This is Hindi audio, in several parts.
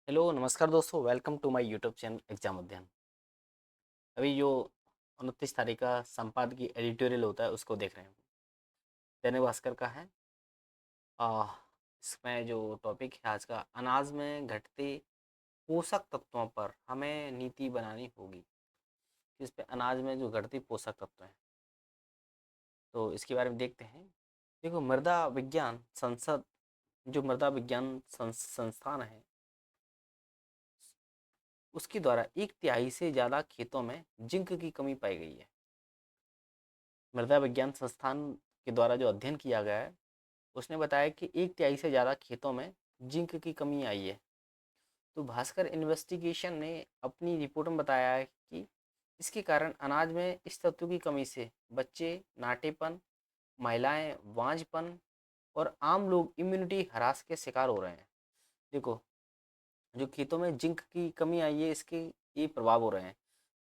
हेलो नमस्कार दोस्तों, welcome to my YouTube channel exam Adhyayan. अभी जो 29 तारीख का संपादकीय एडिटोरियल होता है उसको देख रहे हैं। दैनिक भास्कर का है। आ, इसमें जो टॉपिक है आज का, अनाज में घटते पोषक तत्वों पर हमें नीति बनानी होगी। इस पे अनाज में जो घटती पोषक तत्व हैं, तो इसके बारे में देखते हैं। देखो, मृदा विज्ञान संसद, जो मृदा विज्ञान संस्थान है, उसके द्वारा 1/3 से ज़्यादा खेतों में जिंक की कमी पाई गई है। मृदा विज्ञान संस्थान के द्वारा जो अध्ययन किया गया है, उसने बताया कि 1/3 से ज़्यादा खेतों में जिंक की कमी आई है। तो भास्कर इन्वेस्टिगेशन ने अपनी रिपोर्ट में बताया है कि इसके कारण अनाज में इस तत्व की कमी से बच्चे नाटेपन, महिलाएं बांझपन और आम लोग इम्यूनिटी ह्रास के शिकार हो रहे हैं। देखो, जो खेतों में जिंक की कमी आई है, इसके ये प्रभाव हो रहे हैं।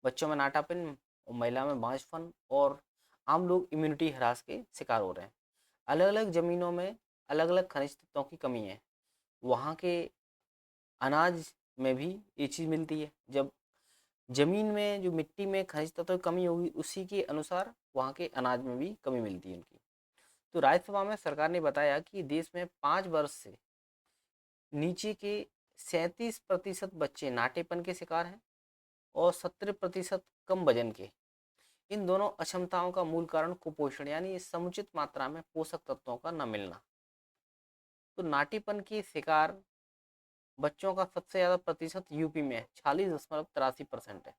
बच्चों में नाटापन, महिला में बांझपन और आम लोग इम्यूनिटी ह्रास के शिकार हो रहे हैं। अलग अलग ज़मीनों में अलग अलग खनिज तत्वों की कमी है। वहाँ के अनाज में भी ये चीज़ मिलती है। जब ज़मीन में जो मिट्टी में खनिज तत्वों की कमी होगी, उसी के अनुसार वहाँ के अनाज में भी कमी मिलती है उनकी। तो राज्यसभा में सरकार ने बताया कि देश में 5 वर्ष से नीचे के 37% बच्चे नाटेपन के शिकार हैं और 17% कम वजन के। इन दोनों अक्षमताओं का मूल कारण कुपोषण यानी समुचित मात्रा में पोषक तत्वों का न मिलना। तो नाटीपन के शिकार बच्चों का सबसे ज़्यादा प्रतिशत यूपी में है, 46.83% है।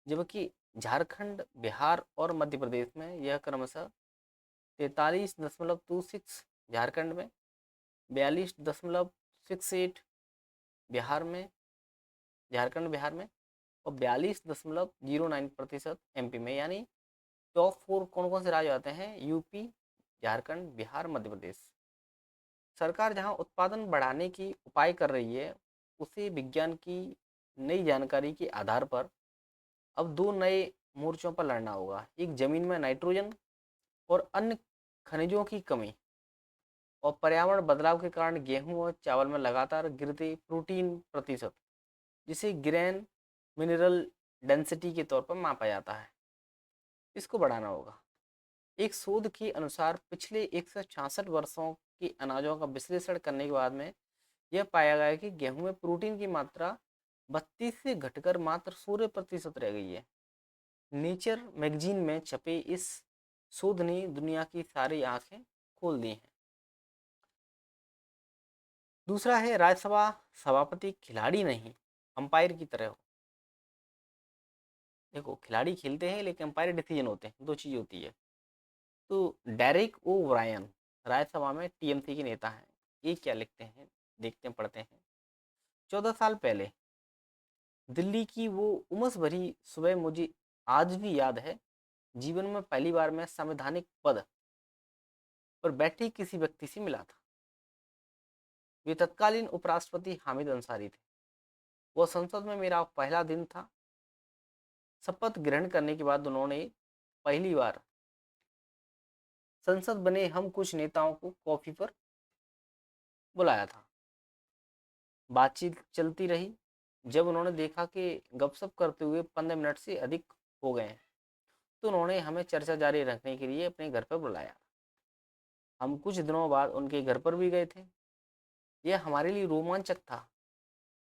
जबकि झारखंड, बिहार और मध्य प्रदेश में यह क्रमशः 43.26 झारखंड में, 42.68 बिहार में, झारखंड बिहार में, और 42.09% एमपी में। यानी टॉप 4 कौन कौन से राज्य आते हैं? यूपी, झारखंड, बिहार, मध्य प्रदेश। सरकार जहां उत्पादन बढ़ाने की उपाय कर रही है, उसे विज्ञान की नई जानकारी के आधार पर अब 2 नए मोर्चों पर लड़ना होगा। एक, जमीन में नाइट्रोजन और अन्य खनिजों की कमी, और पर्यावरण बदलाव के कारण गेहूं और चावल में लगातार गिरते प्रोटीन प्रतिशत, जिसे ग्रेन मिनरल डेंसिटी के तौर पर मापा जाता है, इसको बढ़ाना होगा। एक शोध के अनुसार पिछले 166 वर्षों के अनाजों का विश्लेषण करने के बाद में यह पाया गया कि गेहूं में प्रोटीन की मात्रा 32 से घटकर मात्र 16% रह गई है। नेचर मैगजीन में छपे इस शोध ने दुनिया की सारी आंखें खोल दी हैं। दूसरा है, राज्यसभा सभापति खिलाड़ी नहीं, अंपायर की तरह हो। देखो, खिलाड़ी खेलते हैं लेकिन अंपायर डिसीजन होते हैं, दो चीज होती है। तो डेरेक ओ ब्रायन राज्यसभा में टीएमसी के नेता हैं। ये क्या लिखते हैं, देखते हैं, पढ़ते हैं। 14 साल पहले दिल्ली की वो उमस भरी सुबह मुझे आज भी याद है। जीवन में पहली बार मैं संवैधानिक पद पर बैठे किसी व्यक्ति से मिला था। वे तत्कालीन उपराष्ट्रपति हामिद अंसारी थे। वह संसद में मेरा पहला दिन था। शपथ ग्रहण करने के बाद उन्होंने पहली बार संसद बने हम कुछ नेताओं को कॉफी पर बुलाया था। बातचीत चलती रही। जब उन्होंने देखा कि गपशप करते हुए 15 मिनट से अधिक हो गए हैं, तो उन्होंने हमें चर्चा जारी रखने के लिए अपने घर पर बुलाया। हम कुछ दिनों बाद उनके घर पर भी गए थे। यह हमारे लिए रोमांचक था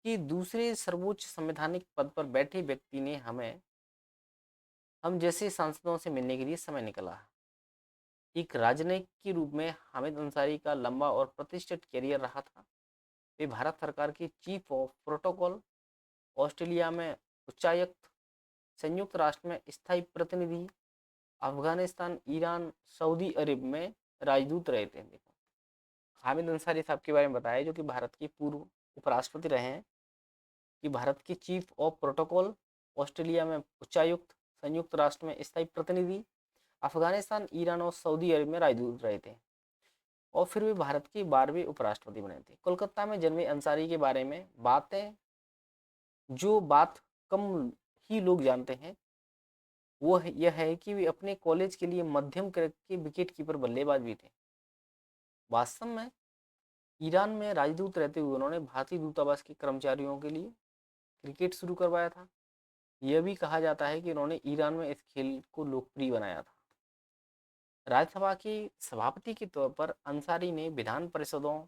कि दूसरे सर्वोच्च संवैधानिक पद पर बैठे व्यक्ति ने हमें हम जैसे सांसदों से मिलने के लिए समय निकाला। एक राजनयिक के रूप में हामिद अंसारी का लंबा और प्रतिष्ठित करियर रहा था। वे भारत सरकार के चीफ ऑफ प्रोटोकॉल, ऑस्ट्रेलिया में उच्चायुक्त, संयुक्त राष्ट्र में स्थायी प्रतिनिधि, अफगानिस्तान, ईरान, सऊदी अरब में राजदूत रहे थे। देखो, हामिद अंसारी साहब के बारे में बताया, जो कि भारत के पूर्व उपराष्ट्रपति रहे हैं, कि भारत के चीफ ऑफ प्रोटोकॉल, ऑस्ट्रेलिया में उच्चायुक्त, संयुक्त राष्ट्र में स्थायी प्रतिनिधि, अफगानिस्तान, ईरान और सऊदी अरब में राजदूत रहे थे। और फिर वे भारत के 12वें उपराष्ट्रपति बने थे। कोलकाता में जन्मे अंसारी के बारे में बातें, जो बात कम ही लोग जानते हैं, वो यह है कि वे अपने कॉलेज के लिए मध्यम क्रम के विकेट कीपर बल्लेबाज भी थे। वास्तव में ईरान में राजदूत रहते हुए उन्होंने भारतीय दूतावास के कर्मचारियों के लिए क्रिकेट शुरू करवाया था। यह भी कहा जाता है कि उन्होंने ईरान में इस खेल को लोकप्रिय बनाया था। राज्यसभा के सभापति के तौर पर अंसारी ने विधान परिषदों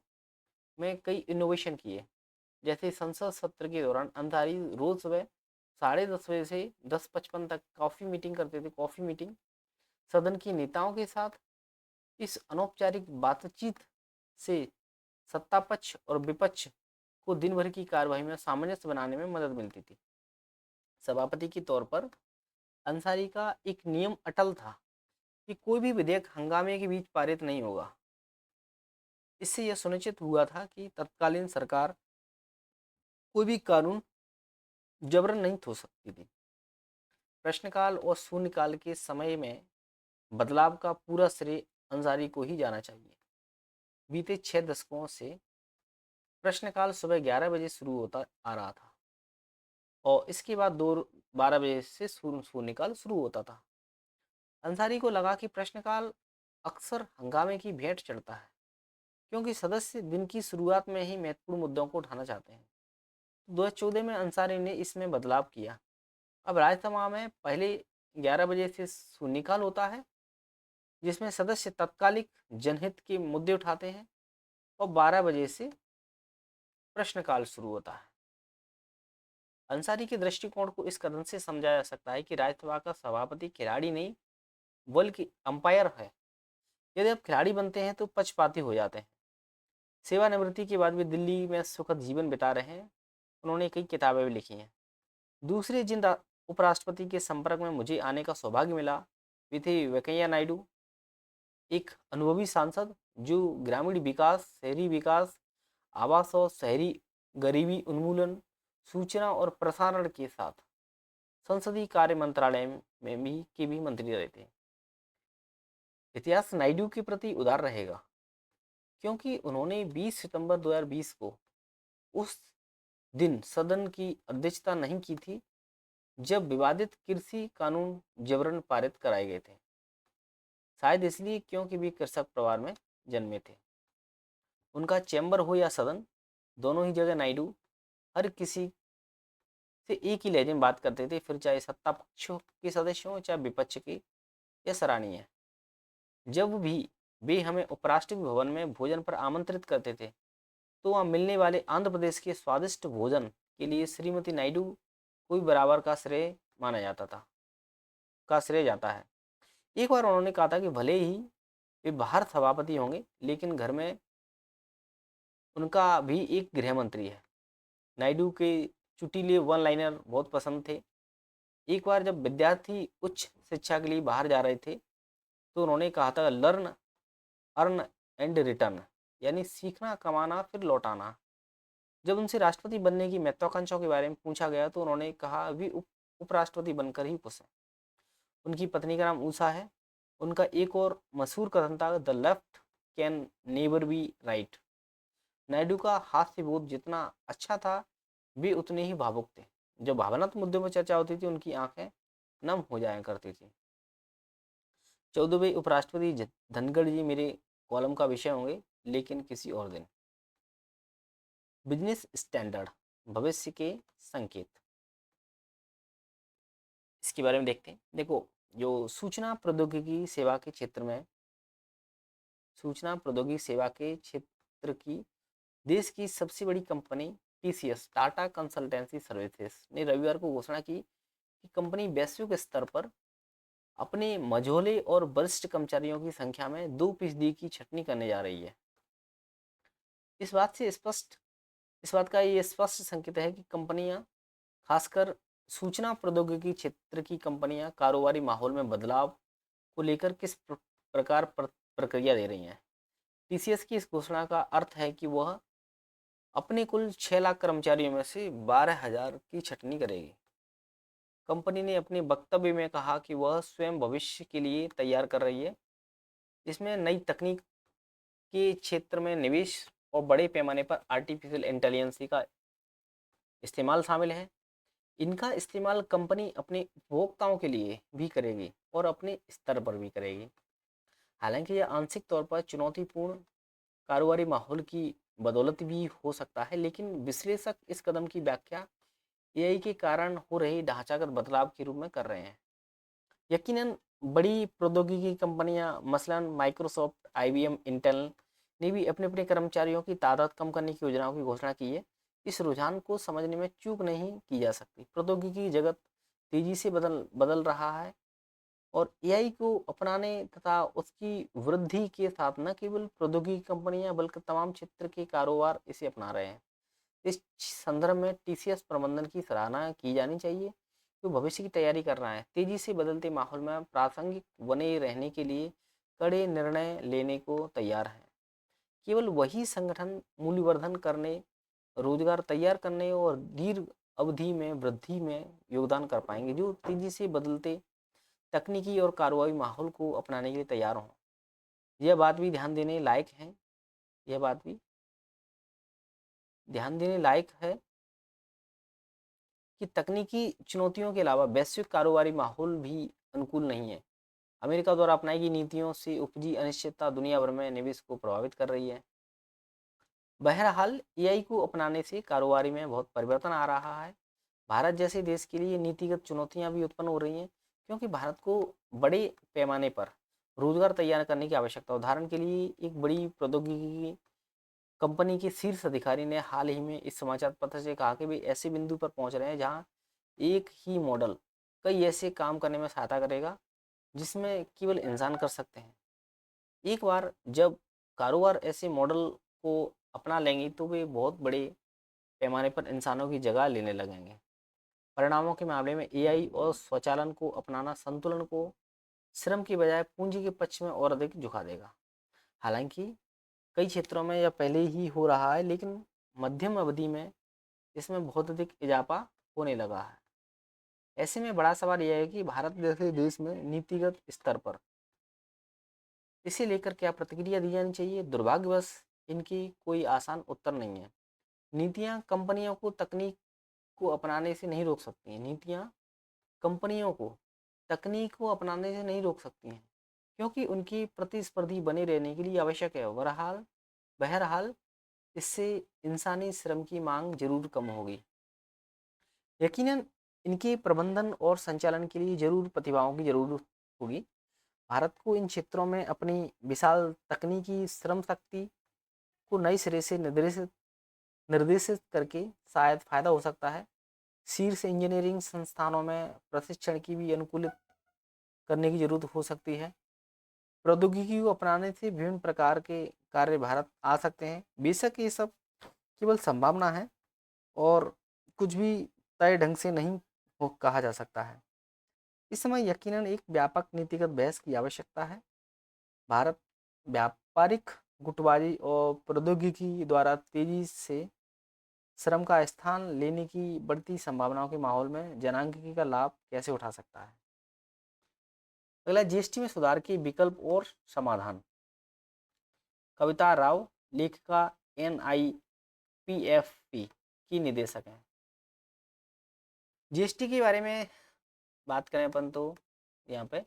में कई इनोवेशन किए। जैसे संसद सत्र के दौरान अंसारी रोज सुबह 10:30 बजे से 10:55 तक कॉफ़ी मीटिंग करते थे। कॉफ़ी मीटिंग सदन के नेताओं के साथ। इस अनौपचारिक बातचीत से सत्ता पक्ष और विपक्ष को दिन भर की कार्यवाही में सामंजस्य बनाने में मदद मिलती थी। सभापति के तौर पर अंसारी का एक नियम अटल था कि कोई भी विधेयक हंगामे के बीच पारित नहीं होगा। इससे यह सुनिश्चित हुआ था कि तत्कालीन सरकार कोई भी कानून जबरन नहीं थो सकती थी। प्रश्नकाल और शून्यकाल के समय में बदलाव का पूरा श्रेय अंसारी को ही जाना चाहिए। बीते 6 दशकों से प्रश्नकाल सुबह 11 बजे शुरू होता आ रहा था और इसके बाद 12 बजे से शून्यकाल शुरू होता था। अंसारी को लगा कि प्रश्नकाल अक्सर हंगामे की भेंट चढ़ता है, क्योंकि सदस्य दिन की शुरुआत में ही महत्वपूर्ण मुद्दों को उठाना चाहते हैं। 2014 में अंसारी ने इसमें बदलाव किया। अब राज्यसभा में पहले 11 बजे से शून्यकाल होता है, जिसमें सदस्य तत्कालिक जनहित के मुद्दे उठाते हैं, और 12 बजे से प्रश्नकाल शुरू होता है। अंसारी के दृष्टिकोण को इस कदम से समझा जा सकता है कि राज्यसभा का सभापति खिलाड़ी नहीं बल्कि अंपायर है। यदि आप खिलाड़ी बनते हैं तो पक्षपाती हो जाते हैं। सेवानिवृत्ति के बाद भी दिल्ली में सुखद जीवन बिता रहे हैं। उन्होंने कई किताबें भी लिखी हैं। दूसरे जिन उपराष्ट्रपति के संपर्क में मुझे आने का सौभाग्य मिला वे थे वेंकैया नायडू, एक अनुभवी सांसद जो ग्रामीण विकास, शहरी विकास, आवास और शहरी गरीबी उन्मूलन, सूचना और प्रसारण के साथ संसदीय कार्य मंत्रालय में भी मंत्री रहे थे। इतिहास नायडू के प्रति उदार रहेगा, क्योंकि उन्होंने 20 सितंबर 2020 को उस दिन सदन की अध्यक्षता नहीं की थी जब विवादित कृषि कानून जबरन पारित कराए गए थे। शायद इसलिए क्योंकि वे कृषक परिवार में जन्मे थे। उनका चैम्बर हो या सदन, दोनों ही जगह नायडू हर किसी से एक ही लहजे में बात करते थे, फिर चाहे सत्ता पक्ष के सदस्य हों चाहे विपक्ष के। यह सराहनीय है। जब भी वे हमें उपराष्ट्रपति भवन में भोजन पर आमंत्रित करते थे तो वहाँ मिलने वाले आंध्र प्रदेश के स्वादिष्ट भोजन के लिए श्रीमती नायडू को भी बराबर का श्रेय माना जाता था, का श्रेय जाता है। एक बार उन्होंने कहा था कि भले ही वे बाहर सभापति होंगे लेकिन घर में उनका भी एक गृह मंत्री है। नायडू के चुटीले वन लाइनर बहुत पसंद थे। एक बार जब विद्यार्थी उच्च शिक्षा के लिए बाहर जा रहे थे तो उन्होंने कहा था लर्न, अर्न एंड रिटर्न, यानी सीखना, कमाना, फिर लौटाना। जब उनसे राष्ट्रपति बनने की महत्वाकांक्षाओं के बारे में पूछा गया तो उन्होंने कहा अभी उपराष्ट्रपति बनकर ही खुश हैं। उनकी पत्नी का नाम ऊषा है। उनका एक और मशहूर कथन था the left can never be right. Naidu का हास्य बोध जितना अच्छा था वे उतने ही भावुक थे। जब भावनात्मक मुद्दों पर चर्चा होती थी उनकी आंखें नम हो जाया करती थी। 14वें उपराष्ट्रपति धनखड़ जी मेरे कॉलम का विषय होंगे, लेकिन किसी और दिन। बिजनेस स्टैंडर्ड, भविष्य के संकेत, इसके बारे में देखते हैं। देखो, जो सूचना प्रौद्योगिकी सेवा के क्षेत्र में, सूचना प्रौद्योगिकी सेवा के क्षेत्र की देश की सबसे बड़ी company TCS, Tata consultancy services, ने रविवार को घोषणा की कि कंपनी वैश्विक स्तर पर अपने मझोले और वरिष्ठ कर्मचारियों की संख्या में 2% की छटनी करने जा रही है। इस बात का ये स्पष्ट संकेत है कि कंपनियां, खासकर सूचना प्रौद्योगिकी क्षेत्र की कंपनियां, कारोबारी माहौल में बदलाव को लेकर किस प्रकार प्रक्रिया दे रही हैं। टीसीएस की इस घोषणा का अर्थ है कि वह अपने कुल 6 लाख कर्मचारियों में से 12,000 की छटनी करेगी। कंपनी ने अपने वक्तव्य में कहा कि वह स्वयं भविष्य के लिए तैयार कर रही है। इसमें नई तकनीक के क्षेत्र में निवेश और बड़े पैमाने पर आर्टिफिशियल इंटेलिजेंस का इस्तेमाल शामिल है। इनका इस्तेमाल कंपनी अपने उपभोक्ताओं के लिए भी करेगी और अपने स्तर पर भी करेगी। हालांकि यह आंशिक तौर पर चुनौतीपूर्ण कारोबारी माहौल की बदौलत भी हो सकता है, लेकिन विश्लेषक इस कदम की व्याख्या एआई के कारण हो रही ढांचागत बदलाव के रूप में कर रहे हैं। यकीनन बड़ी प्रौद्योगिकी कंपनियां मसलन माइक्रोसॉफ्ट, आईबीएम, इंटेल ने भी अपने अपने कर्मचारियों की तादाद कम करने की योजनाओं की घोषणा की है। इस रुझान को समझने में चूक नहीं की जा सकती। प्रौद्योगिकी जगत तेजी से बदल बदल रहा है और एआई को अपनाने तथा उसकी वृद्धि के साथ न केवल प्रौद्योगिकी कंपनियां बल्कि तमाम क्षेत्र के कारोबार इसे अपना रहे हैं। इस संदर्भ में टीसीएस प्रबंधन की सराहना की जानी चाहिए, जो भविष्य की तैयारी कर रहा है। तेजी से बदलते माहौल में प्रासंगिक बने रहने के लिए कड़े निर्णय लेने को तैयार हैं। केवल वही संगठन मूल्यवर्धन करने, रोजगार तैयार करने और दीर्घ अवधि में वृद्धि में योगदान कर पाएंगे, जो तेजी से बदलते तकनीकी और कार्रवाई माहौल को अपनाने के लिए तैयार हों। यह बात भी ध्यान देने लायक है यह बात भी ध्यान देने लायक है कि तकनीकी चुनौतियों के अलावा वैश्विक कारोबारी माहौल भी अनुकूल नहीं है। अमेरिका द्वारा अपनाई गई नीतियों से उपजी अनिश्चितता दुनिया भर में निवेश को प्रभावित कर रही है। बहरहाल एआई को अपनाने से कारोबारी में बहुत परिवर्तन आ रहा है। भारत जैसे देश के लिए नीतिगत चुनौतियां भी उत्पन्न हो रही हैं, क्योंकि भारत को बड़े पैमाने पर रोजगार तैयार करने की आवश्यकता है। उदाहरण के लिए एक बड़ी प्रौद्योगिकी कंपनी के शीर्ष अधिकारी ने हाल ही में इस समाचार पत्र से कहा कि वे ऐसे बिंदु पर पहुंच रहे हैं जहां एक ही मॉडल कई ऐसे काम करने में सहायता करेगा जिसमें केवल इंसान कर सकते हैं। एक बार जब कारोबार ऐसे मॉडल को अपना लेंगे तो वे बहुत बड़े पैमाने पर इंसानों की जगह लेने लगेंगे। परिणामों के मामले में एआई और स्वचालन को अपनाना संतुलन को श्रम की बजाय पूंजी के पक्ष में और अधिक झुका देगा। हालांकि कई क्षेत्रों में यह पहले ही हो रहा है, लेकिन मध्यम अवधि में इसमें बहुत अधिक इजाफा होने लगा है। ऐसे में बड़ा सवाल यह है कि भारत जैसे देश में नीतिगत स्तर पर इसे लेकर क्या प्रतिक्रिया दी जानी चाहिए। दुर्भाग्यवश इनकी कोई आसान उत्तर नहीं है। नीतियां कंपनियों को तकनीक को अपनाने से नहीं रोक सकती हैं। नीतियां कंपनियों को तकनीक को अपनाने से नहीं रोक सकती हैं, क्योंकि उनकी प्रतिस्पर्धी बने रहने के लिए आवश्यक है। बहरहाल बहरहाल इससे इंसानी श्रम की मांग जरूर कम होगी। यकीनन इनके प्रबंधन और संचालन के लिए जरूर प्रतिभाओं की जरूरत होगी। भारत को इन क्षेत्रों में अपनी विशाल तकनीकी श्रम शक्ति को नए सिरे से निर्देशित निर्देशित करके शायद फायदा हो सकता है। शीर्ष इंजीनियरिंग संस्थानों में प्रशिक्षण की भी अनुकूलित करने की जरूरत हो सकती है। प्रौद्योगिकी को अपनाने से विभिन्न प्रकार के कार्य भारत आ सकते हैं। बेशक ये सब केवल संभावना है और कुछ भी तय ढंग से नहीं हो कहा जा सकता है। इस समय यकीनन एक व्यापक नीतिगत बहस की आवश्यकता है। भारत व्यापारिक गुटबाजी और प्रौद्योगिकी द्वारा तेजी से श्रम का स्थान लेने की बढ़ती संभावनाओं के माहौल में जनांगिकी का लाभ कैसे उठा सकता है। अगला, जीएसटी में सुधार के विकल्प और समाधान। कविता राव, लेखिका, NIPFP की निदेशक हैं। जीएसटी के बारे में बात करें अपन तो यहाँ पे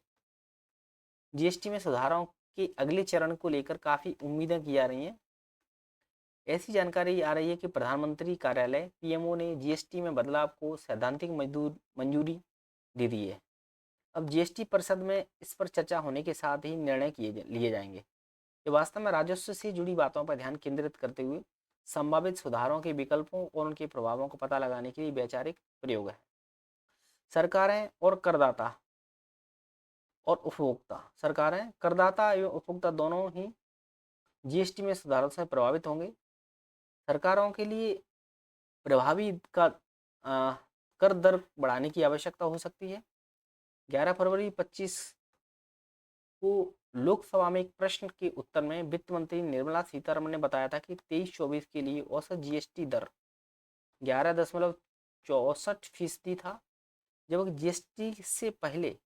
जीएसटी में सुधारों के अगले चरण को लेकर काफ़ी उम्मीदें की जा रही हैं। ऐसी जानकारी आ रही है कि प्रधानमंत्री कार्यालय PMO ने जीएसटी में बदलाव को सैद्धांतिक मंजूरी दे दी है। अब जीएसटी परिषद में इस पर चर्चा होने के साथ ही निर्णय लिए जाएंगे। ये वास्तव में राजस्व से जुड़ी बातों पर ध्यान केंद्रित करते हुए संभावित सुधारों के विकल्पों और उनके प्रभावों को पता लगाने के लिए वैचारिक प्रयोग है। सरकारें और करदाता और उपभोक्ता सरकारें, करदाता एवं उपभोक्ता दोनों ही जीएसटी में सुधारों से प्रभावित होंगे। सरकारों के लिए प्रभावी कर दर बढ़ाने की आवश्यकता हो सकती है। 11 फरवरी 25 को लोकसभा में एक प्रश्न के उत्तर में वित्त मंत्री निर्मला सीतारमण ने बताया था कि 23-24 के लिए औसत जीएसटी दर 11.64% था, जबकि जीएसटी से पहले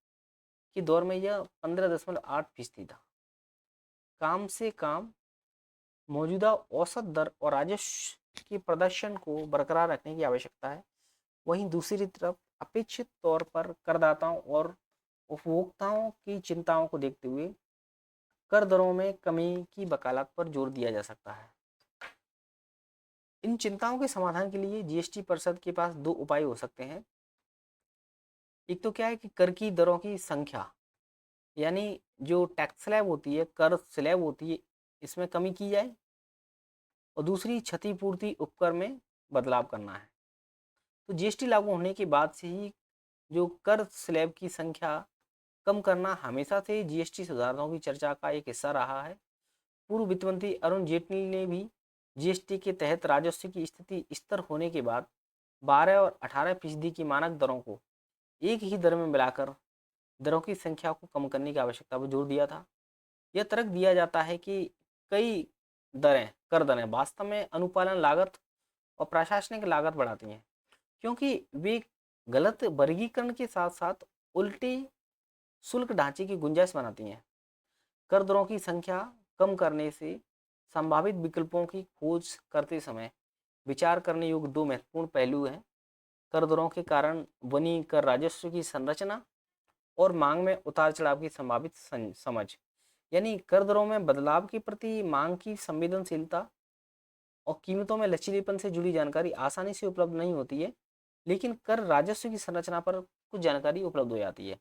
के दौर में यह 15.8% था। काम से काम मौजूदा औसत दर और राजस्व के प्रदर्शन को बरकरार रखने की आवश्यकता है। वहीं दूसरी तरफ अपेक्षित तौर पर करदाताओं और उपभोक्ताओं की चिंताओं को देखते हुए कर दरों में कमी की वकालत पर जोर दिया जा सकता है। इन चिंताओं के समाधान के लिए जीएसटी परिषद के पास दो उपाय हो सकते हैं। एक तो क्या है कि कर की दरों की संख्या, यानी जो टैक्स स्लैब होती है, कर स्लैब होती है, इसमें कमी की जाए, और दूसरी क्षतिपूर्ति उपकर में बदलाव करना है। तो जीएसटी लागू होने के बाद से ही जो कर स्लैब की संख्या कम करना हमेशा से जीएसटी सुधारों की चर्चा का एक हिस्सा रहा है। पूर्व वित्त मंत्री अरुण जेटली ने भी जीएसटी के तहत राजस्व की स्थिति स्थिर होने के बाद 12 और 18% की मानक दरों को एक ही दर में मिलाकर दरों की संख्या को कम करने की आवश्यकता पर जोर दिया था। यह तर्क दिया जाता है कि कई कर दरें वास्तव में अनुपालन लागत और प्रशासनिक लागत बढ़ाती हैं, क्योंकि वे गलत वर्गीकरण के साथ साथ उल्टे शुल्क ढांचे की गुंजाइश बनाती हैं। कर दरों की संख्या कम करने से संभावित विकल्पों की खोज करते समय विचार करने योग्य दो महत्वपूर्ण पहलू हैं। कर दरों के कारण बनी कर राजस्व की संरचना और मांग में उतार चढ़ाव की संभावित समझ, यानी कर दरों में बदलाव के प्रति मांग की संवेदनशीलता और कीमतों में लचीलेपन से जुड़ी जानकारी आसानी से उपलब्ध नहीं होती है, लेकिन कर राजस्व की संरचना पर कुछ जानकारी उपलब्ध हो जाती है।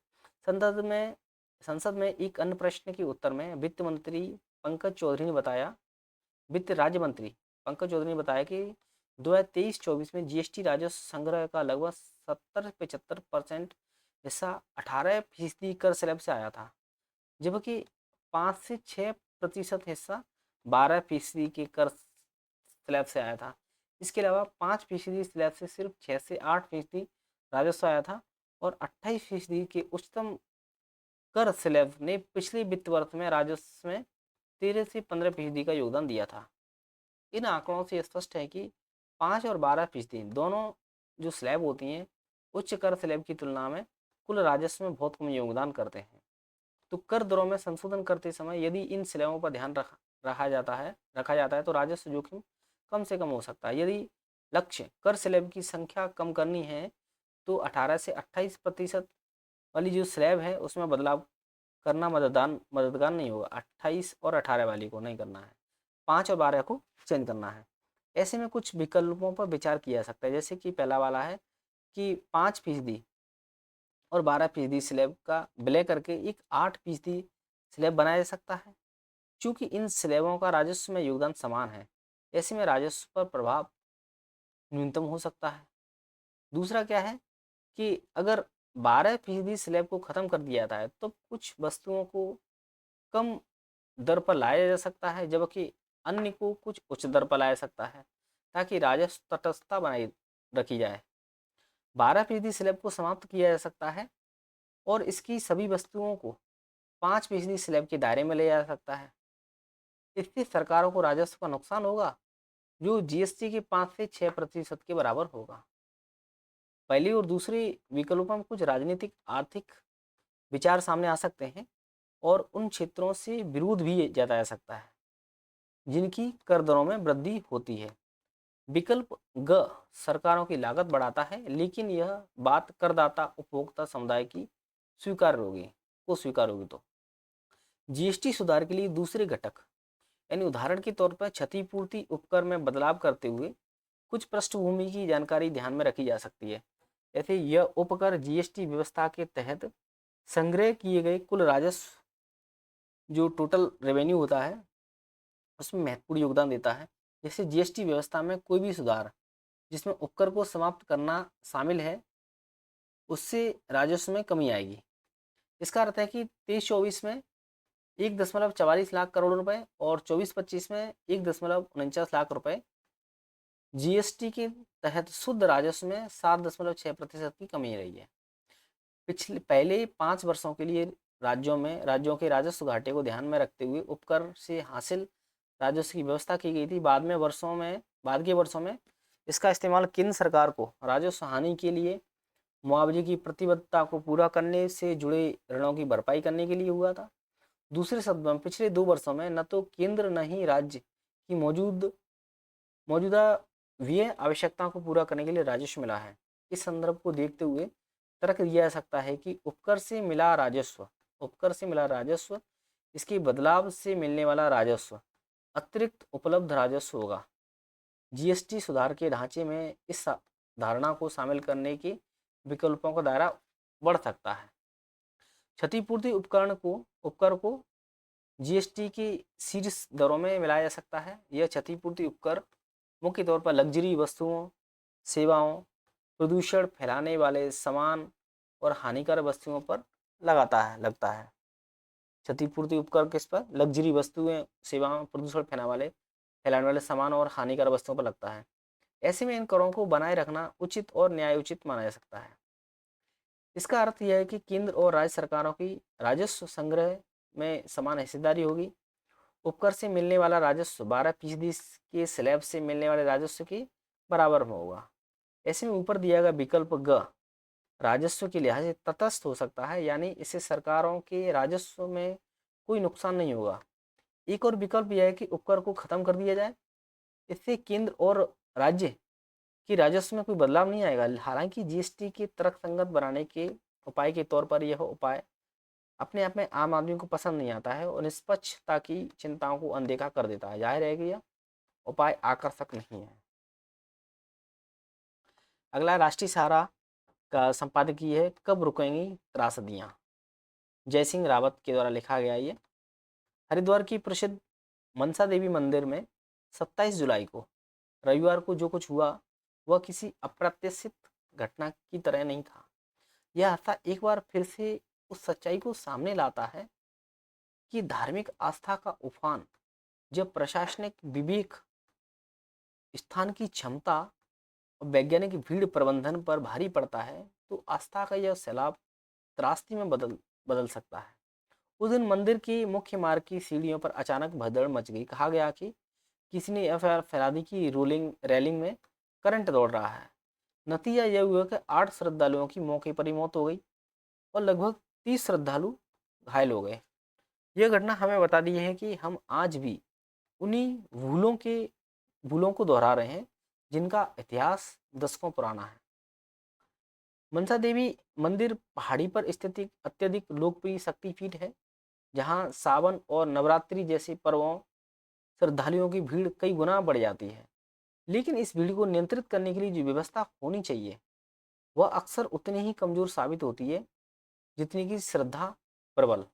संसद में एक अन्य प्रश्न के उत्तर में वित्त राज्य मंत्री पंकज चौधरी ने बताया कि 2023-24 में जीएसटी राजस्व संग्रह का लगभग 70-75% हिस्सा 18% कर स्लैब से आया था, जबकि 5 से 6% हिस्सा 12% के कर स्लैब से आया था। इसके अलावा 5% स्लैब से सिर्फ 6 से 8% राजस्व आया था, और 28% के उच्चतम कर स्लैब ने पिछले वित्त वर्ष में राजस्व में 13 से 15% का योगदान दिया था। इन आंकड़ों से स्पष्ट है कि 5 और 12% दोनों जो स्लैब होती हैं उच्च कर स्लैब की तुलना में कुल राजस्व में बहुत कम योगदान करते हैं। तो कर दरों में संशोधन करते समय यदि इन स्लैबों पर ध्यान रखा जाता है तो राजस्व जोखिम कम से कम हो सकता है। यदि लक्ष्य कर स्लैब की संख्या कम करनी है तो 18 से 28% वाली जो स्लैब है उसमें बदलाव करना मददगार नहीं होगा। 28 और 18 वाली को नहीं करना है, 5 और 12 को चेंज करना है। ऐसे में कुछ विकल्पों पर विचार किया जा सकता है, जैसे कि पहला वाला है कि 5% और 12% स्लैब का विलय करके एक 8% स्लैब बनाया जा सकता है। चूँकि इन स्लैबों का राजस्व में योगदान समान है, ऐसे में राजस्व पर प्रभाव न्यूनतम हो सकता है। दूसरा क्या है कि अगर 12% स्लैब को ख़त्म कर दिया जाता है तो कुछ वस्तुओं को कम दर पर लाया जा सकता है, जबकि अन्य को कुछ उच्च दर पर लाया जा सकता है, ताकि राजस्व तटस्थता बनाई रखी जाए। 12% स्लैब को समाप्त किया जा सकता है और इसकी सभी वस्तुओं को 5% स्लैब के दायरे में ले जा सकता है। इससे सरकारों को राजस्व का नुकसान होगा जो जीएसटी के 5 से 6% के बराबर होगा। पहली और दूसरी विकल्पों में कुछ राजनीतिक आर्थिक विचार सामने आ सकते हैं और उन क्षेत्रों से विरोध भी जताया जा सकता है जिनकी कर दरों में वृद्धि होती है। विकल्प ग सरकारों की लागत बढ़ाता है, लेकिन यह बात करदाता उपभोक्ता समुदाय की स्वीकार होगी तो जीएसटी सुधार के लिए दूसरे घटक, यानी उदाहरण के तौर पर क्षतिपूर्ति उपकर में बदलाव करते हुए कुछ पृष्ठभूमि की जानकारी ध्यान में रखी जा सकती है। जैसे यह उपकर जीएसटी व्यवस्था के तहत संग्रह किए गए कुल राजस्व जो टोटल रेवेन्यू होता है उसमें महत्वपूर्ण योगदान देता है। जैसे जीएसटी व्यवस्था में कोई भी सुधार जिसमें उपकर को समाप्त करना शामिल है उससे राजस्व में कमी आएगी। इसका अर्थ है कि 23-24 में 1.44 लाख करोड़ रुपए और 24-25 में 1.49 लाख रुपए जीएसटी के तहत शुद्ध राजस्व में 7.6% की कमी रही है। पहले 5 वर्षों के लिए राज्यों के राजस्व घाटे को ध्यान में रखते हुए उपकर से हासिल राजस्व की व्यवस्था की गई थी। बाद के वर्षों में इसका इस्तेमाल केंद्र सरकार को राजस्व हानि के लिए मुआवजे की प्रतिबद्धता को पूरा करने से जुड़े ऋणों की भरपाई करने के लिए हुआ था। दूसरे शब्दों में पिछले 2 वर्षों में न तो केंद्र न ही राज्य की मौजूदा व्यय आवश्यकताओं को पूरा करने के लिए राजस्व मिला है। इस संदर्भ को देखते हुए तर्क दिया जा सकता है कि उपकर से मिला राजस्व इसके बदलाव से मिलने वाला राजस्व अतिरिक्त उपलब्ध राजस्व होगा। जीएसटी सुधार के ढांचे में इस धारणा को शामिल करने के विकल्पों का दायरा बढ़ सकता है। क्षतिपूर्ति उपकर को जीएसटी की शीर्ष दरों में मिलाया जा सकता है। यह क्षतिपूर्ति उपकर मुख्य तौर पर लग्जरी वस्तुओं, सेवाओं, प्रदूषण फैलाने वाले सामान और हानिकारक वस्तुओं पर लगता है। क्षतिपूर्ति उपकर किस पर? लग्जरी वस्तुएं, सेवाओं, प्रदूषण फैलाने वाले सामान और हानिकारक वस्तुओं पर लगता है। ऐसे में इन करों को बनाए रखना उचित और न्यायोचित माना जा सकता है। इसका अर्थ यह है कि केंद्र और राज्य सरकारों की राजस्व संग्रह में समान हिस्सेदारी होगी। उपकर से मिलने वाला राजस्व 12% के स्लैब से मिलने वाले राजस्व के बराबर में होगा। ऐसे में ऊपर दिया गया विकल्प ग राजस्व के लिहाज से तटस्थ हो सकता है, यानी इससे सरकारों के राजस्व में कोई नुकसान नहीं होगा। एक और विकल्प यह है कि उपकर को खत्म कर दिया जाए। इससे केंद्र और राज्य की राजस्व में कोई बदलाव नहीं आएगा। हालांकि जीएसटी के तर्कसंगत बनाने के उपाय के तौर पर यह उपाय अपने आप में आम आदमी को पसंद नहीं आता है और निष्पक्षता की चिंताओं को अनदेखा कर देता है। जाहिर है कि यह उपाय आकर्षक नहीं है। अगला राष्ट्रीय सहारा का संपादकीय है कब रुकेंगी त्रासदियाँ, जयसिंह रावत के द्वारा लिखा गया। ये हरिद्वार की प्रसिद्ध मनसा देवी मंदिर में 27 जुलाई को रविवार को जो कुछ हुआ वह किसी अप्रत्याशित घटना की तरह नहीं था। यह हादसा एक बार फिर से उस सच्चाई को सामने लाता है कि धार्मिक आस्था का उफान जब प्रशासनिक विवेक, स्थान की क्षमता और वैज्ञानिक भीड़ प्रबंधन पर भारी पड़ता है तो आस्था का यह सैलाब त्रासदी में बदल सकता है। उस दिन मंदिर की मुख्य मार्ग की सीढ़ियों पर अचानक भगदड़ मच गई। कहा गया कि किसी ने एफआईआर फैला दी कि रैलिंग में करंट दौड़ रहा है। नतीजा यह हुआ कि 8 श्रद्धालुओं की मौके पर ही मौत हो गई और लगभग 30 श्रद्धालु घायल हो गए। यह घटना हमें बता दी है कि हम आज भी उन्हीं भूलों को दोहरा रहे हैं जिनका इतिहास दशकों पुराना है। मनसा देवी मंदिर पहाड़ी पर स्थित एक अत्यधिक लोकप्रिय शक्तिपीठ है, जहां सावन और नवरात्रि जैसे पर्वों श्रद्धालुओं की भीड़ कई गुना बढ़ जाती है। लेकिन इस भीड़ को नियंत्रित करने के लिए जो व्यवस्था होनी चाहिए वह अक्सर उतनी ही कमजोर साबित होती है जितनी की श्रद्धा प्रबल।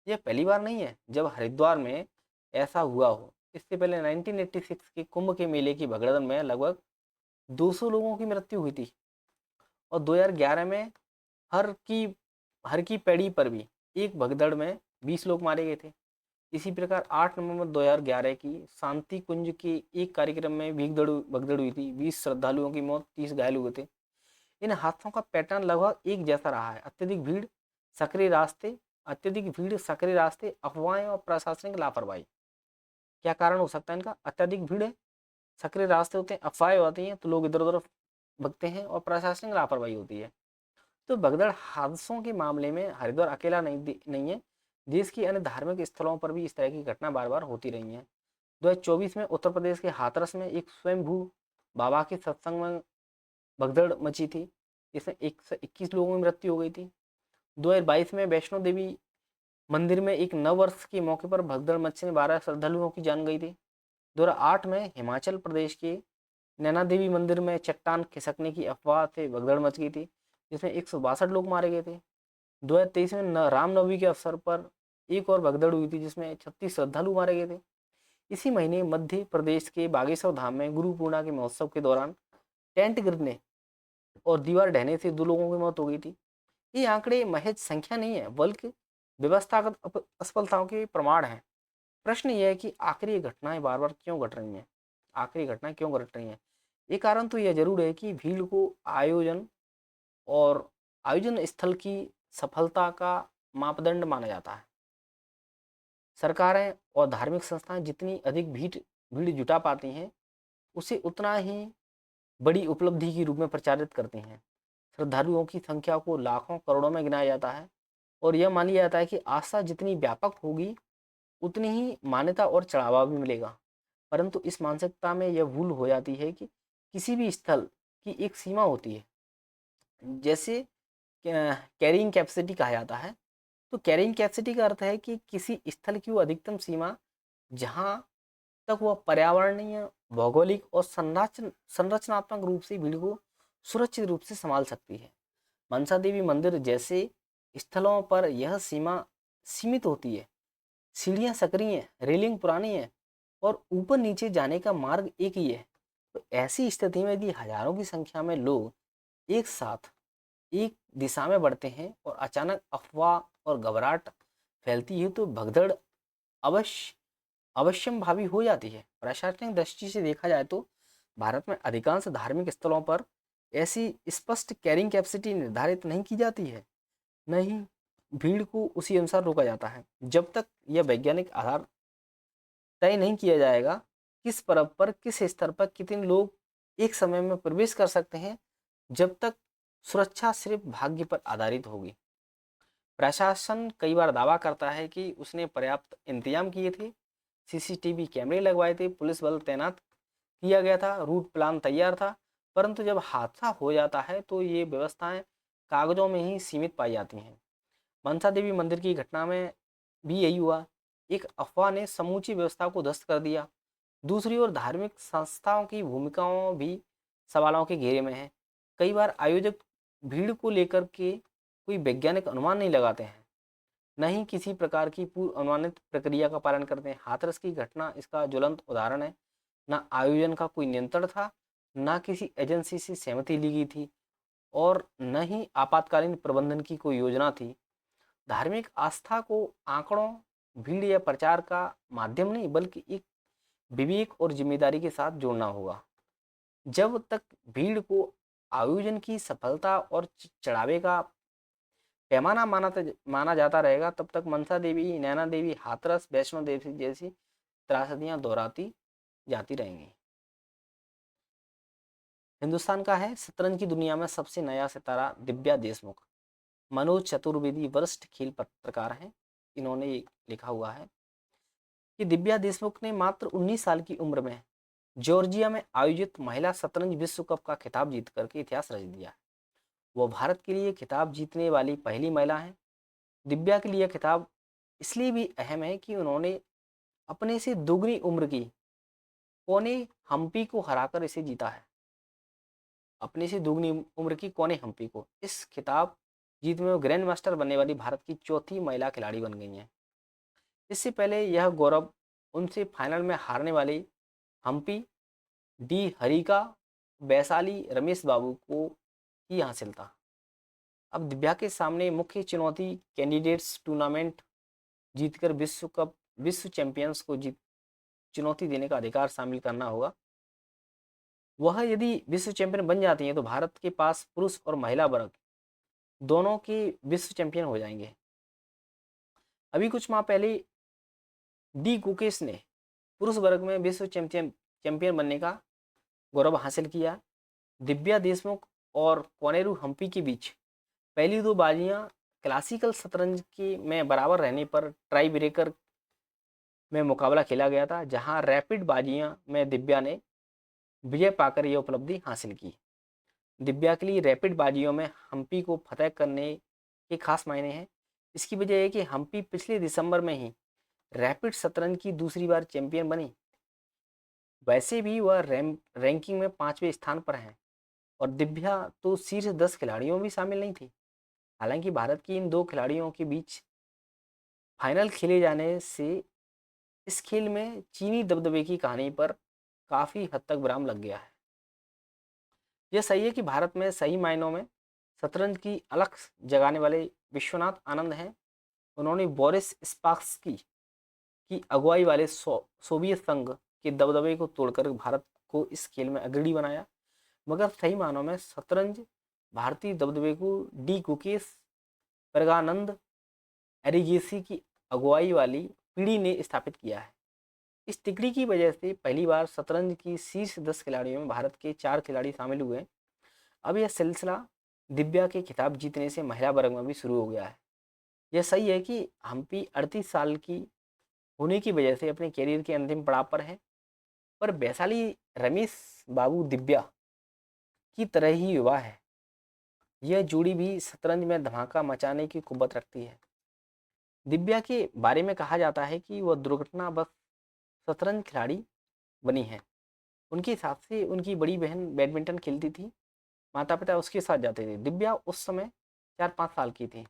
यह पहली बार नहीं है जब हरिद्वार में ऐसा हुआ हो। इससे पहले 1986 के कुंभ के मेले की भगदड़ में लगभग 200 लोगों की मृत्यु हुई थी और 2011 में हर की हर की पैड़ी पर भी एक भगदड़ में 20 लोग मारे गए थे। इसी प्रकार 8 नवंबर 2011 की शांति कुंज के एक कार्यक्रम में भगदड़ हुई थी। 20 श्रद्धालुओं की मौत, 30 घायल हुए थे। इन हादसों का पैटर्न लगभग एक जैसा रहा है। अत्यधिक भीड़, सक्रिय रास्ते, अफवाहें और प्रशासनिक लापरवाही। क्या कारण हो सकता है इनका? अत्यधिक भीड़ है, सक्रिय रास्ते होते हैं, अफवाहें होती हैं तो लोग इधर उधर भगते हैं और प्रशासनिक लापरवाही होती है। तो भगदड़ हादसों के मामले में हरिद्वार अकेला नहीं है। देश के अन्य धार्मिक स्थलों पर भी इस तरह की घटना बार बार होती रही हैं। 2024 में उत्तर प्रदेश के हाथरस में एक स्वयंभू बाबा के सत्संग में भगदड़ मची थी, इसमें 121 लोगों की मृत्यु हो गई थी। 2022 में वैष्णो देवी मंदिर में एक नव वर्ष के मौके पर भगदड़ मचने में 12 श्रद्धालुओं की जान गई थी। 2008 में हिमाचल प्रदेश के नैना देवी मंदिर में चट्टान खिसकने की अफवाह से भगदड़ मच गई थी, जिसमें 162 लोग मारे गए थे। 2023 में रामनवमी के अवसर पर एक और भगदड़ हुई थी जिसमें 36 श्रद्धालु मारे गए थे। इसी महीने मध्य प्रदेश के बागेश्वर धाम में गुरु पूर्णिमा के महोत्सव के दौरान टेंट गिरने और दीवार ढहने से 2 लोगों की मौत हो गई थी। ये आंकड़े महज संख्या नहीं है बल्कि व्यवस्थागत असफलताओं के प्रमाण हैं। प्रश्न यह है कि आखिर ये घटनाएं बार बार क्यों घट रही हैं? एक कारण तो यह जरूर है कि भीड़ को आयोजन स्थल की सफलता का मापदंड माना जाता है। सरकारें और धार्मिक संस्थाएं जितनी अधिक भीड़ जुटा पाती हैं उसे उतना ही बड़ी उपलब्धि के रूप में प्रचारित करती हैं। श्रद्धालुओं की संख्या को लाखों करोड़ों में गिनाया जाता है और यह मान लिया जाता है कि आस्था जितनी व्यापक होगी उतनी ही मान्यता और चढ़ावा भी मिलेगा। परंतु इस मानसिकता में यह भूल हो जाती है कि किसी भी स्थल की एक सीमा होती है, जैसे कैरिंग कैपेसिटी कहा जाता है। तो कैरिंग कैपेसिटी का अर्थ है कि किसी स्थल की वो अधिकतम सीमा जहाँ तक वह पर्यावरणीय भौगोलिक और संरचनात्मक रूप से भीड़ को सुरक्षित रूप से संभाल सकती है। मनसा देवी मंदिर जैसे स्थलों पर यह सीमा सीमित होती है। सीढ़ियाँ सक्रिय हैं, रेलिंग पुरानी है और ऊपर नीचे जाने का मार्ग एक ही है। तो ऐसी स्थिति में यदि हजारों की संख्या में लोग एक साथ एक दिशा में बढ़ते हैं और अचानक अफवाह और घबराहट फैलती है तो भगदड़ अवश्य अवश्यंभावी हो जाती है। प्रशासनिक दृष्टि से देखा जाए तो भारत में अधिकांश धार्मिक स्थलों पर ऐसी स्पष्ट कैरिंग कैपेसिटी निर्धारित नहीं की जाती है, नहीं भीड़ को उसी अनुसार रोका जाता है। जब तक यह वैज्ञानिक आधार तय नहीं किया जाएगा किस पर्व पर किस स्तर पर कितने लोग एक समय में प्रवेश कर सकते हैं, जब तक सुरक्षा सिर्फ भाग्य पर आधारित होगी। प्रशासन कई बार दावा करता है कि उसने पर्याप्त इंतजाम किए थे, सीसीटीवी कैमरे लगवाए थे, पुलिस बल तैनात किया गया था, रूट प्लान तैयार था, परंतु जब हादसा हो जाता है तो ये व्यवस्थाएं कागजों में ही सीमित पाई जाती हैं। मनसा देवी मंदिर की घटना में भी यही हुआ। एक अफवाह ने समूची व्यवस्था को ध्वस्त कर दिया। दूसरी ओर धार्मिक संस्थाओं की भूमिकाओं भी सवालों के घेरे में है। कई बार आयोजक भीड़ को लेकर के कोई वैज्ञानिक अनुमान नहीं लगाते हैं, न ही किसी प्रकार की पूर्व अनुमानित प्रक्रिया का पालन करते हैं। हाथरस की घटना इसका ज्वलंत उदाहरण है। ना आयोजन का कोई नियंत्रण था, ना किसी एजेंसी से सहमति ली गई थी और न ही आपातकालीन प्रबंधन की कोई योजना थी। धार्मिक आस्था को आंकड़ों, भीड़ या प्रचार का माध्यम नहीं बल्कि एक विवेक और जिम्मेदारी के साथ जोड़ना होगा। जब तक भीड़ को आयोजन की सफलता और चढ़ावे का पैमाना माना जाता रहेगा तब तक मनसा देवी, नैना देवी, हाथरस, वैष्णो देवी जैसी त्रासदियां दोहराती जाती रहेंगी। हिंदुस्तान का है शतरंज की दुनिया में सबसे नया सितारा दिव्या देशमुख। मनोज चतुर्वेदी वरिष्ठ खेल पत्रकार हैं। इन्होंने लिखा हुआ है कि दिव्या देशमुख ने मात्र 19 साल की उम्र में जॉर्जिया में आयोजित महिला शतरंज विश्व कप का खिताब जीत करके इतिहास रच दिया है। वो भारत के लिए खिताब जीतने वाली पहली महिला हैं। दिव्या के लिए खिताब इसलिए भी अहम है कि उन्होंने अपने से दोगुनी उम्र की कोने हम्पी को हराकर इसे जीता है। अपने से दोगुनी उम्र की कोने हम्पी को इस खिताब जीत में वो ग्रैंड मास्टर बनने वाली भारत की चौथी महिला खिलाड़ी बन गई हैं। इससे पहले यह गौरव उनसे फाइनल में हारने वाली हम्पी, डी हरिका, वैशाली रमेश बाबू को ही हासिल था। अब दिव्या के सामने मुख्य चुनौती कैंडिडेट्स टूर्नामेंट जीतकर विश्व चैंपियंस को चुनौती देने का अधिकार शामिल करना होगा। वह यदि विश्व चैंपियन बन जाती हैं तो भारत के पास पुरुष और महिला वर्ग दोनों के विश्व चैंपियन हो जाएंगे। अभी कुछ माह पहले डी गुकेश ने पुरुष वर्ग में विश्व चैंपियन बनने का गौरव हासिल किया। दिव्या देशमुख और कोनेरू हम्पी के बीच पहली दो बाजियां क्लासिकल शतरंज के में बराबर रहने पर ट्राई ब्रेकर में मुकाबला खेला गया था, जहां रैपिड बाजियां में दिव्या ने विजय पाकर यह उपलब्धि हासिल की। दिव्या के लिए रैपिड बाजियों में हम्पी को फतह करने के खास मायने हैं। इसकी वजह है कि हम्पी पिछले दिसंबर में ही रैपिड शतरंज की दूसरी बार चैंपियन बनी। वैसे भी वह रैंकिंग में 5वें स्थान पर हैं और दिव्या तो शीर्ष 10 खिलाड़ियों भी शामिल नहीं थी। हालांकि भारत की इन दो खिलाड़ियों के बीच फाइनल खेले जाने से इस खेल में चीनी दबदबे की कहानी पर काफ़ी हद तक विराम लग गया है। यह सही है कि भारत में सही मायनों में शतरंज की अलख जगाने वाले विश्वनाथ आनंद हैं। उन्होंने बोरिस स्पासकी की अगुवाई वाले सोवियत संघ के दबदबे को तोड़कर भारत को इस खेल में अग्रणी बनाया। मगर सही मायनों में शतरंज भारतीय दबदबे को डी गुकेश, प्रज्ञानंद एरिगेसी की अगुवाई वाली पीढ़ी ने स्थापित किया है। इस तिकड़ी की वजह से पहली बार शतरंज की शीर्ष 10 खिलाड़ियों में भारत के 4 खिलाड़ी शामिल हुए। अब यह सिलसिला दिव्या के खिताब जीतने से महिला वर्ग में भी शुरू हो गया है। यह सही है कि हम्पी 38 साल की होने की वजह से अपने कैरियर के अंतिम पड़ाव पर है, पर वैशाली रमेश बाबू दिव्या की तरह ही युवा है। यह जोड़ी भी शतरंज में धमाका मचाने की कुव्वत रखती है। दिव्या के बारे में कहा जाता है कि वह दुर्घटनावश शतरंज खिलाड़ी बनी है। उनके हिसाब से उनकी बड़ी बहन बैडमिंटन खेलती थी, माता पिता उसके साथ जाते थे। दिव्या उस समय 4-5 साल की थी,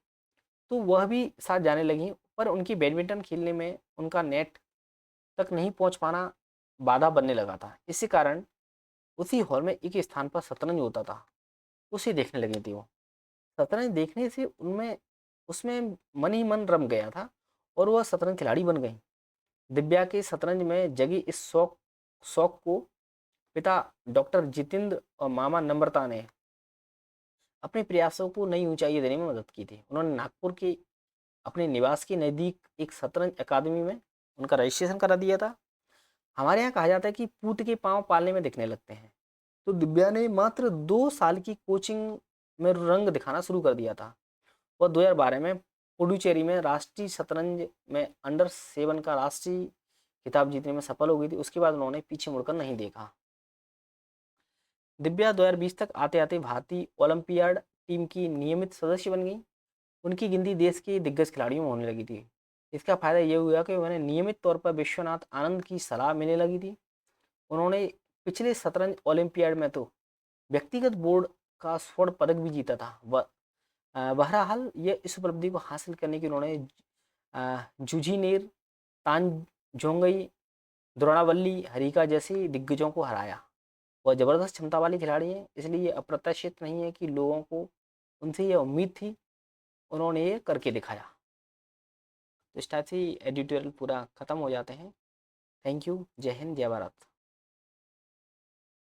तो वह भी साथ जाने लगी, पर उनकी बैडमिंटन खेलने में उनका नेट तक नहीं पहुंच पाना बाधा बनने लगा था। इसी कारण उसी हॉल में एक स्थान पर शतरंज होता था, उसे देखने लगी थी वो। शतरंज देखने से उनमें उसमें मन ही मन रम गया था और वह शतरंज खिलाड़ी बन गई। दिव्या के शतरंज में जगी इस शौक शौक को पिता डॉक्टर जितेंद्र और मामा नम्रता ने अपने प्रयासों को नई ऊंचाई देने में मदद की थी। उन्होंने नागपुर के अपने निवास के नज़दीक एक शतरंज अकादमी में उनका रजिस्ट्रेशन करा दिया था। हमारे यहाँ कहा जाता है कि पूत के पाँव पालने में दिखने लगते हैं, तो दिव्या ने मात्र 2 साल की कोचिंग में रंग दिखाना शुरू कर दिया था। वह 2012 में पुडुचेरी में राष्ट्रीय शतरंज में अंडर 7 का राष्ट्रीय खिताब जीतने में सफल हो गई थी। उसके बाद उन्होंने पीछे मुड़कर नहीं देखा। दिव्या 2020 तक आते आते भारतीय ओलंपियाड टीम की नियमित सदस्य बन गई। उनकी गिनती देश के दिग्गज खिलाड़ियों में होने लगी थी। इसका फायदा ये हुआ कि उन्हें नियमित तौर पर विश्वनाथ आनंद की सलाह मिलने लगी थी। उन्होंने पिछले शतरंज ओलंपियाड में तो व्यक्तिगत बोर्ड का स्वर्ण पदक भी जीता था। बहरहाल ये इस उपलब्धि को हासिल करने के उन्होंने जूझीनेर, तानजोंगई, द्रोणावल्ली, हरिका जैसे दिग्गजों को हराया। वह जबरदस्त क्षमता वाली खिलाड़ी हैं, इसलिए ये अप्रत्याशित नहीं है कि लोगों को उनसे ये उम्मीद थी, उन्होंने ये करके दिखाया। तो इस टाइप से एडिटोरियल पूरा खत्म हो जाते हैं। Thank you. जय हिंद, जय भारत।